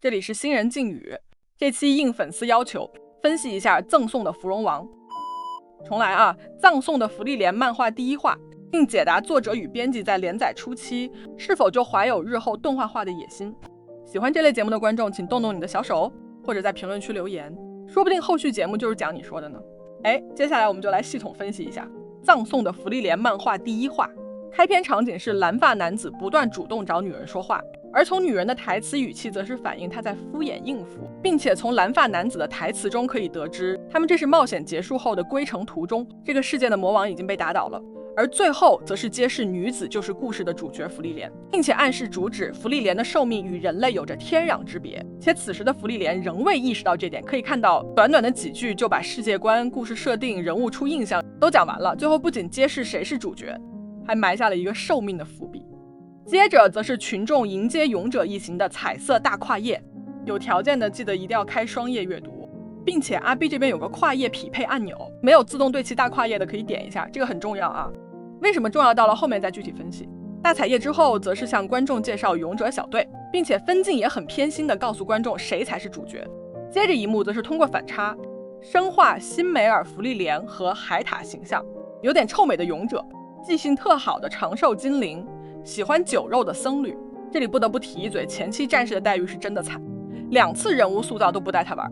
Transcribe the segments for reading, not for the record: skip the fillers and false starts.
这里是新人禁语，这期应粉丝要求分析一下赠送的芙蓉王。重来啊，葬送的芙莉莲漫画第一话，并解答作者与编辑在连载初期是否就怀有日后动画化的野心。喜欢这类节目的观众请动动你的小手，或者在评论区留言，说不定后续节目就是讲你说的呢。接下来我们就来系统分析一下葬送的芙莉莲漫画第一话。开篇场景是蓝发男子不断主动找女人说话，而从女人的台词语气则是反映他在敷衍应付，并且从蓝发男子的台词中可以得知，他们这是冒险结束后的归程途中，这个世界的魔王已经被打倒了。而最后则是揭示女子就是故事的主角芙莉莲，并且暗示主旨芙莉莲的寿命与人类有着天壤之别，且此时的芙莉莲仍未意识到这点。可以看到短短的几句就把世界观、故事设定、人物初印象都讲完了，最后不仅揭示谁是主角，还埋下了一个寿命的伏笔。接着则是群众迎接勇者一行的彩色大跨页，有条件的记得一定要开双页阅读，并且阿 B 这边有个跨页匹配按钮，没有自动对齐大跨页的可以点一下，这个很重要啊。为什么重要到了后面再具体分析。大彩页之后则是向观众介绍勇者小队，并且分镜也很偏心的告诉观众谁才是主角。接着一幕则是通过反差深化辛梅尔、芙莉莲和海塔形象，有点臭美的勇者，记性特好的长寿精灵，喜欢酒肉的僧侣。这里不得不提一嘴，前期战士的待遇是真的惨，2次人物塑造都不带他玩。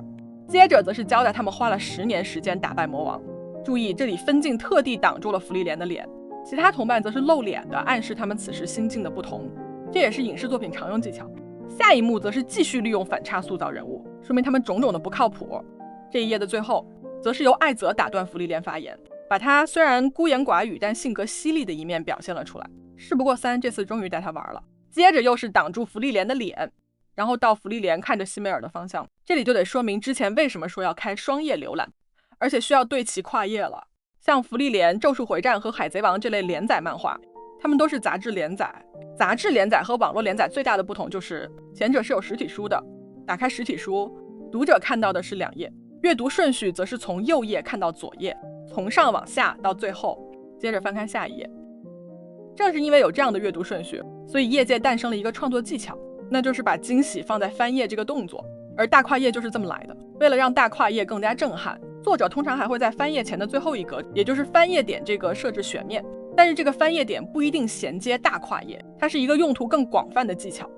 接着则是交代他们花了10年时间打败魔王，注意这里分镜特地挡住了芙莉莲的脸，其他同伴则是露脸的，暗示他们此时心境的不同，这也是影视作品常用技巧。下一幕则是继续利用反差塑造人物，说明他们种种的不靠谱。这一页的最后则是由艾泽打断芙莉莲发言，把他虽然孤言寡语但性格犀利的一面表现了出来。事不过三，这次终于带他玩了。接着又是挡住芙莉莲的脸，然后到芙莉莲看着西梅尔的方向，这里就得说明之前为什么说要开双页浏览，而且需要对齐跨页了。像芙莉莲、咒术回战和海贼王这类连载漫画，他们都是杂志连载。杂志连载和网络连载最大的不同就是前者是有实体书的，打开实体书，读者看到的是2页，阅读顺序则是从右页看到左页，从上往下到最后，接着翻开下一页。正是因为有这样的阅读顺序，所以业界诞生了一个创作技巧，那就是把惊喜放在翻页这个动作，而大跨页就是这么来的。为了让大跨页更加震撼，作者通常还会在翻页前的最后一格，也就是翻页点这个设置悬念，但是这个翻页点不一定衔接大跨页，它是一个用途更广泛的技巧。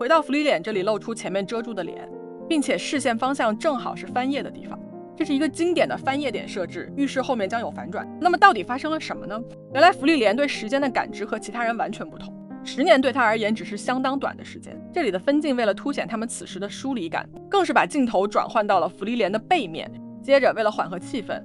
回到芙莉莲这里，露出前面遮住的脸，并且视线方向正好是翻页的地方，这是一个经典的翻页点设置，预示后面将有反转。那么到底发生了什么呢？原来芙莉莲对时间的感知和其他人完全不同，10年对他而言只是相当短的时间。这里的分镜为了凸显他们此时的疏离感，更是把镜头转换到了芙莉莲的背面。接着为了缓和气氛，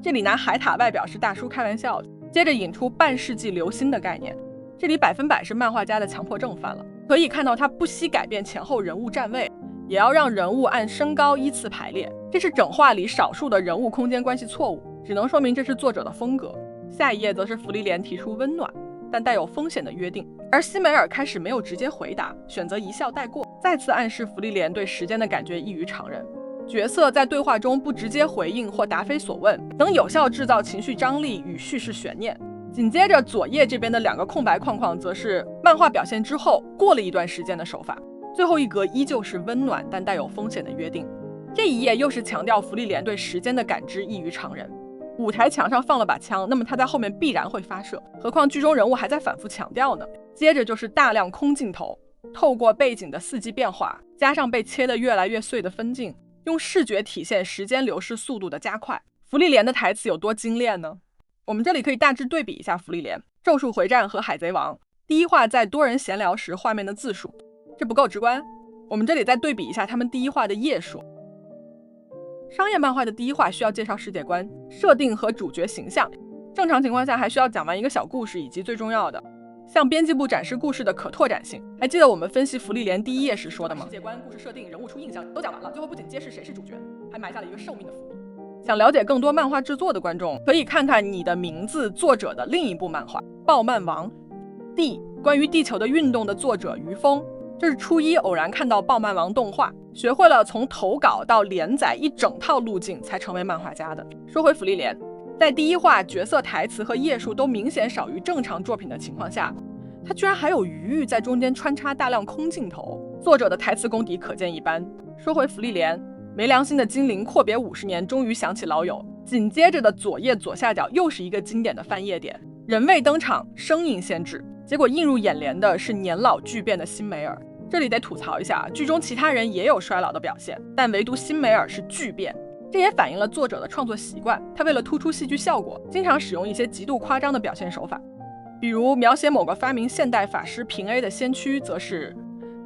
这里拿海塔外表是大叔开玩笑，接着引出半世纪流星的概念，这里100%是漫画家的强迫症犯了。可以看到他不惜改变前后人物站位，也要让人物按身高依次排列，这是整画里少数的人物空间关系错误，只能说明这是作者的风格。下一页则是芙莉莲提出温暖但带有风险的约定，而西梅尔开始没有直接回答，选择一笑带过，再次暗示芙莉莲对时间的感觉异于常人。角色在对话中不直接回应或答非所问，能有效制造情绪张力与叙事悬念。紧接着左页这边的2个空白框框则是漫画表现之后过了一段时间的手法，最后一格依旧是温暖但带有风险的约定。这一页又是强调芙莉莲对时间的感知异于常人。舞台墙上放了把枪，那么他在后面必然会发射，何况剧中人物还在反复强调呢。接着就是大量空镜头，透过背景的4季变化，加上被切得越来越碎的分镜，用视觉体现时间流逝速度的加快。芙莉莲的台词有多精炼呢？我们这里可以大致对比一下芙莉莲、咒术回战和海贼王第一话在多人闲聊时画面的字数，这不够直观。我们这里再对比一下他们第一话的页数。商业漫画的第一话需要介绍世界观、设定和主角形象，正常情况下还需要讲完一个小故事，以及最重要的向编辑部展示故事的可拓展性。还记得我们分析芙莉莲第一页时说的吗？世界观、故事设定、人物初印象都讲完了，最后不仅揭示谁是主角，还埋下了一个寿命的伏笔。想了解更多漫画制作的观众，可以看看你的名字作者的另一部漫画《暴漫王》。地，关于地球的运动的作者于峰，这是初一偶然看到《暴漫王》动画，学会了从投稿到连载一整套路径才成为漫画家的。说回芙莉莲，在第一话角色台词和页数都明显少于正常作品的情况下，他居然还有余裕在中间穿插大量空镜头，作者的台词功底可见一斑。说回芙莉莲，没良心的精灵阔别50年，终于想起老友。紧接着的左页左下角又是一个经典的翻页点，人未登场，声音先至。结果映入眼帘的是年老巨变的辛梅尔。这里得吐槽一下，剧中其他人也有衰老的表现，但唯独辛梅尔是巨变。这也反映了作者的创作习惯，他为了突出戏剧效果，经常使用一些极度夸张的表现手法。比如描写某个发明现代法师平 A 的先驱，则是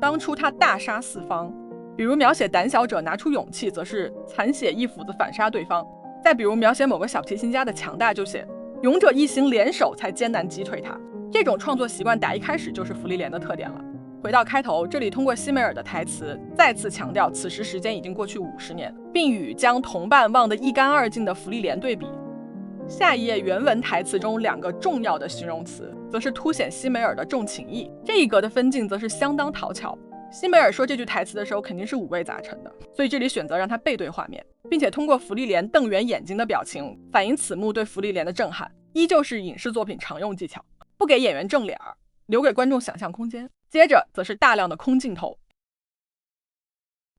当初他大杀四方；比如描写胆小者拿出勇气，则是残血一斧子反杀对方；再比如描写某个小提琴家的强大，就写勇者一行联手才艰难击退他。这种创作习惯打一开始就是芙莉莲的特点了。回到开头，这里通过辛梅尔的台词再次强调此时时间已经过去50年，并与将同伴忘得一干二净的芙莉莲对比。下一页原文台词中2个重要的形容词，则是凸显辛梅尔的重情义。这一格的分镜则是相当讨巧。辛梅尔说这句台词的时候肯定是五味杂陈的，所以这里选择让他背对画面，并且通过芙莉莲瞪圆眼睛的表情反映此幕对芙莉莲的震撼，依旧是影视作品常用技巧，不给演员正脸，留给观众想象空间。接着则是大量的空镜头，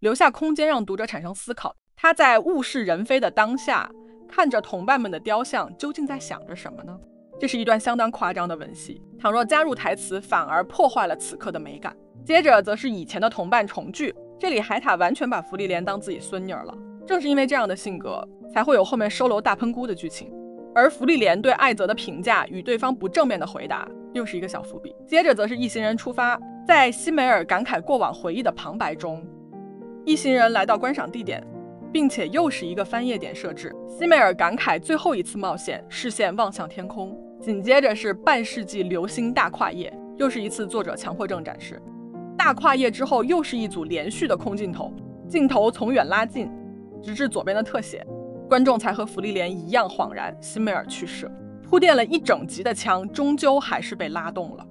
留下空间让读者产生思考。他在物是人非的当下，看着同伴们的雕像，究竟在想着什么呢？这是一段相当夸张的文戏，倘若加入台词，反而破坏了此刻的美感。接着则是以前的同伴重聚，这里海塔完全把芙莉莲当自己孙女了。正是因为这样的性格，才会有后面收楼大喷菇的剧情。而芙莉莲对艾泽的评价与对方不正面的回答，又是一个小伏笔。接着则是一行人出发，在辛梅尔感慨过往回忆的旁白中，一行人来到观赏地点，并且又是一个翻页点设置。辛梅尔感慨最后一次冒险，视线望向天空。紧接着是半世纪流星大跨页，又是一次作者强迫症展示。大跨页之后又是一组连续的空镜头，镜头从远拉近，直至左边的特写，观众才和芙莉莲一样恍然，辛梅尔去世。铺垫了一整集的枪，终究还是被拉动了。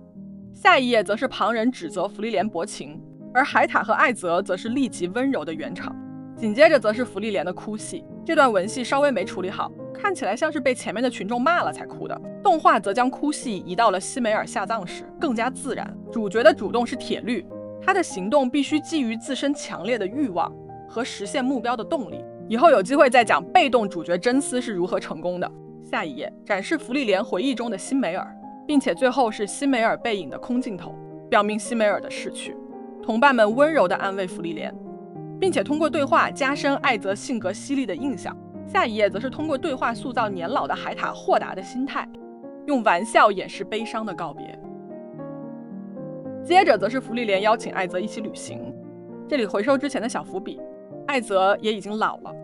下一页则是旁人指责芙莉莲薄情，而海塔和艾泽则是立即温柔的圆场。紧接着则是芙莉莲的哭戏，这段文戏稍微没处理好，看起来像是被前面的群众骂了才哭的。动画则将哭戏移到了西梅尔下葬时，更加自然。主角的主动是铁律，他的行动必须基于自身强烈的欲望和实现目标的动力。以后有机会再讲被动主角真丝是如何成功的。下一页展示芙莉莲回忆中的辛梅尔，并且最后是辛梅尔背影的空镜头，表明辛梅尔的逝去。同伴们温柔地安慰芙莉莲，并且通过对话加深艾泽性格犀利的印象。下一页则是通过对话塑造年老的海塔豁达的心态，用玩笑掩饰悲伤的告别。接着则是芙莉莲邀请艾泽一起旅行，这里回收之前的小伏笔，艾泽也已经老了。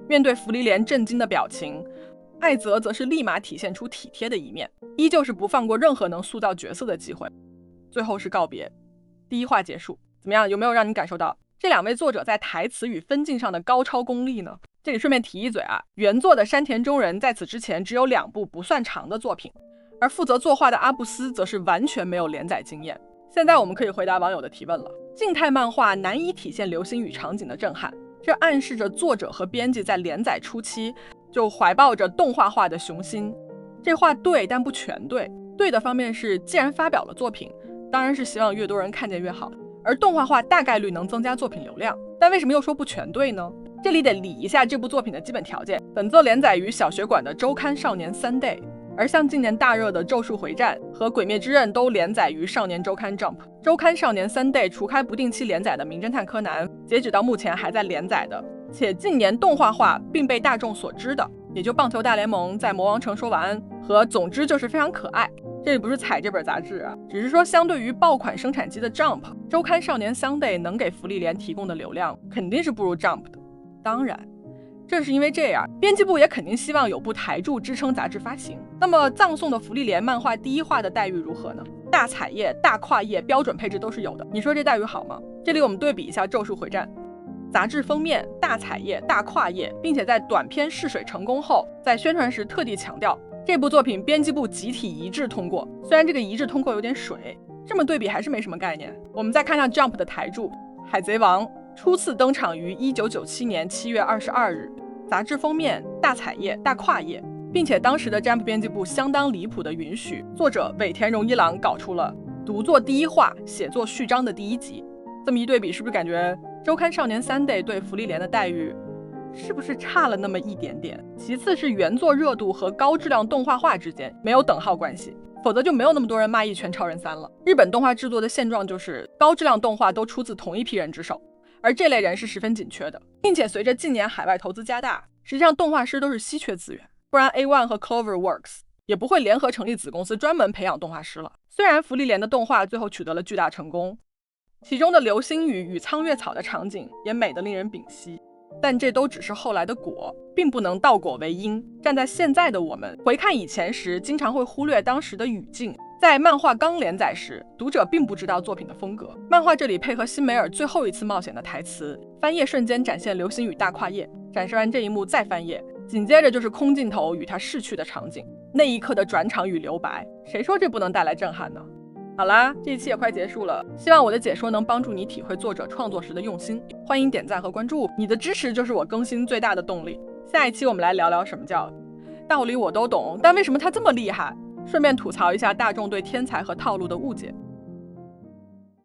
面对芙莉莲震惊的表情，艾泽则是立马体现出体贴的一面，依旧是不放过任何能塑造角色的机会。最后是告别，第一话结束。怎么样，有没有让你感受到这2位作者在台词与分镜上的高超功力呢？这里顺便提一嘴啊，原作的山田忠人在此之前只有2部不算长的作品，而负责作画的阿布斯则是完全没有连载经验。现在我们可以回答网友的提问了。静态漫画难以体现流星雨场景的震撼，这暗示着作者和编辑在连载初期就怀抱着动画化的雄心。这话对，但不全对。对的方面是，既然发表了作品，当然是希望越多人看见越好，而动画化大概率能增加作品流量。但为什么又说不全对呢？这里得理一下这部作品的基本条件。本作连载于小学馆的周刊少年 Sunday， 而像今年大热的《咒术回战》和《鬼灭之刃》都连载于少年周刊 Jump。 周刊少年 Sunday 除开不定期连载的名侦探柯南，截止到目前还在连载的，且近年动画化并被大众所知的，也就棒球大联盟在魔王城说完和总之就是非常可爱。这里不是踩这本杂志啊，只是说相对于爆款生产机的 Jump， 周刊少年 Sunday 能给芙莉莲提供的流量肯定是不如 Jump 的。当然正是因为这样，编辑部也肯定希望有部台柱支撑杂志发行。那么葬送的芙莉莲漫画第1话的待遇如何呢？大彩页、大跨页，标准配置都是有的，你说这待遇好吗？这里我们对比一下《咒术回战》杂志封面大彩页、大跨页，并且在短片试水成功后，在宣传时特地强调这部作品编辑部集体一致通过。虽然这个一致通过有点水，这么对比还是没什么概念。我们再看看 Jump 的台柱海贼王，初次登场于1997年7月22日，杂志封面大彩页、大跨页，并且当时的 Jump 编辑部相当离谱的允许作者尾田荣一郎搞出了读作第1话、写作序章的第1集。这么一对比，是不是感觉周刊少年 Sunday 对芙莉莲的待遇是不是差了那么一点点？其次是原作热度和高质量动画化之间没有等号关系，否则就没有那么多人骂《一拳超人3》了。日本动画制作的现状就是高质量动画都出自同一批人之手，而这类人是十分紧缺的，并且随着近年海外投资加大，实际上动画师都是稀缺资源，不然 A1 和 Cloverworks 也不会联合成立子公司专门培养动画师了。虽然芙莉莲的动画最后取得了巨大成功，其中的流星雨与苍月草的场景也美得令人屏息，但这都只是后来的果，并不能倒果为因。站在现在的我们回看以前时，经常会忽略当时的语境。在漫画刚连载时，读者并不知道作品的风格。漫画这里配合辛梅尔最后一次冒险的台词，翻页瞬间展现流星雨大跨页，展示完这一幕再翻页，紧接着就是空镜头与他逝去的场景，那一刻的转场与留白，谁说这不能带来震撼呢？好啦，这一期也快结束了，希望我的解说能帮助你体会作者创作时的用心。欢迎点赞和关注，你的支持就是我更新最大的动力。下一期我们来聊聊什么叫道理我都懂，但为什么他这么厉害？顺便吐槽一下大众对天才和套路的误解。